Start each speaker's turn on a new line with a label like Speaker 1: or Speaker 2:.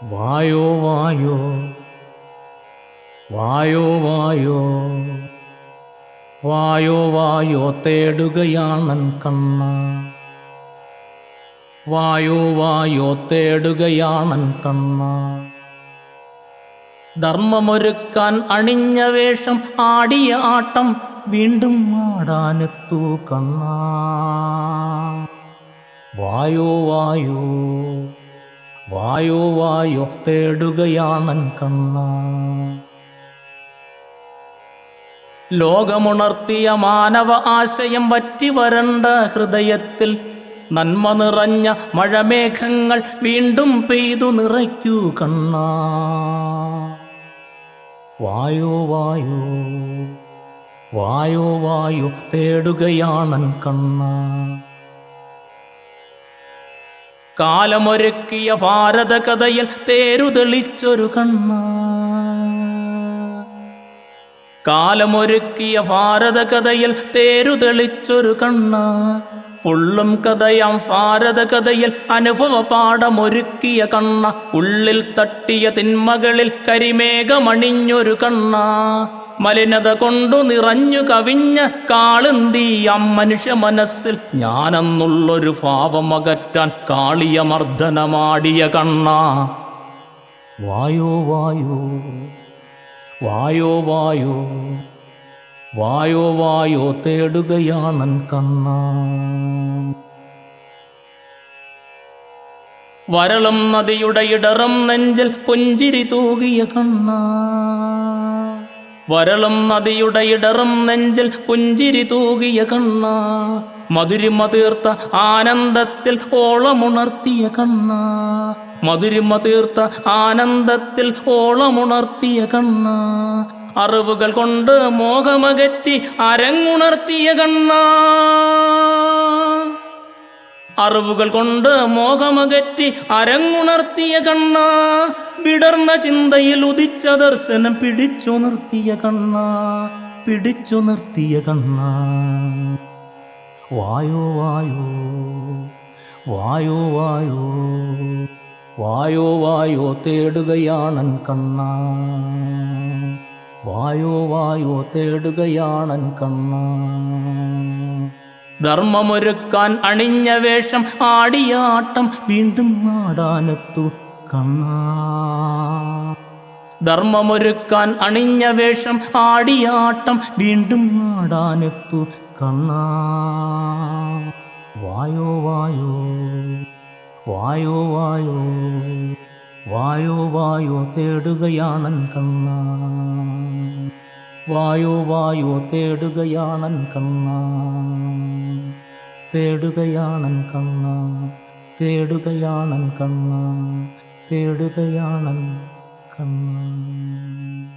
Speaker 1: വായോ വായോ വായോ വായോ വായോ വായോ തേടുകയാണൻ കണ്ണ. വായോ വായോ തേടുകയാണൻ കണ്ണ. ധർമ്മമൊരുക്കാൻ അണിഞ്ഞ വേഷം ആടിയ ആട്ടം വീണ്ടും ആടാനെത്തൂ കണ്ണ. വായോ വായോ വായോ വായോ തേടുകയാണൻ കണ്ണ. ലോകമുണർത്തിയ മാനവ ആശയം വറ്റി വരണ്ട ഹൃദയത്തിൽ നന്മ നിറഞ്ഞ മഴമേഘങ്ങൾ വീണ്ടും പെയ്തു നിറയ്ക്കൂ കണ്ണ. വായോ വായോ വായോ വായോ തേടുകയാണൻ കണ്ണ. കാലമൊരുക്കിയ ഭാരത കഥയിൽ തേരുതെളിച്ചൊരു കണ്ണ. കാലമൊരുക്കിയ ഭാരത കഥയിൽ തേരുതെളിച്ചൊരു കണ്ണ. പൊള്ളും കഥയാം ഭാരത കഥയിൽ അനുഭവ പാഠമൊരുക്കിയ കണ്ണ. ഉള്ളിൽ തട്ടിയ തിന്മകളിൽ കരിമേഘമണിഞ്ഞൊരു കണ്ണ. മലിനത കൊണ്ടു നിറഞ്ഞു കവിഞ്ഞ കാളുന്തീയാം മനുഷ്യ മനസ്സിൽ ഞാനെന്നുള്ളൊരു ഭാവമകറ്റാൻ കാളിയ മർദ്ദനമാടിയ കണ്ണ. വായോ വായോ വായോ വായോ വായോ വായോ തേടുകയാണൻ കണ്ണ. വരളും നദിയുടെ ഇടറും നെഞ്ചിൽ പുഞ്ചിരി തൂകിയ കണ്ണ. വരളും നദിയുടെ ഇടറും നെഞ്ചിൽ പുഞ്ചിരി തൂകിയ കണ്ണ. മധുരിമ തീർത്ത ആനന്ദത്തിൽ ഓളമുണർത്തിയ കണ്ണ. മധുരിമ തീർത്ത ആനന്ദത്തിൽ ഓളമുണർത്തിയ കണ്ണ. അറിവുകൾ കൊണ്ട് മോഹമകറ്റി അരങ്ങുണർത്തിയ കണ്ണ. അറിവുകൾ കൊണ്ട് മോഹമകറ്റി അരങ്ങുണർത്തിയ കണ്ണ. വിടർന്ന ചിന്തയിൽ ഉദിച്ച ദർശനം പിടിച്ചു നിർത്തിയ കണ്ണ. പിടിച്ചു നിർത്തിയ കണ്ണ. വായോ വായോ വായോ വായോ വായോ വായോ തേടുകയാണൻ കണ്ണ. വായോ വായോ തേടുകയാണൻ കണ്ണ. ധർമ്മമൊരുക്കാൻ അണിഞ്ഞ വേഷം ആടിയ ആട്ടം വീണ്ടും ആടാനെത്തൂ കണ്ണ. ധർമ്മമൊരുക്കാൻ അണിഞ്ഞ വേഷം ആടിയ ആട്ടം വീണ്ടും ആടാനെത്തൂ കണ്ണ. വായോ വായോ വായോ വായോ വായോ വായോ തേടുകയാണൻ കണ്ണ. വായോ വായോ തേടുകയാണൻ കണ്ണ. തേടുകയാണൻ കണ്ണ. തേടുകയാണൻ കണ്ണ. തേടുകയാണൻ കണ്ണ.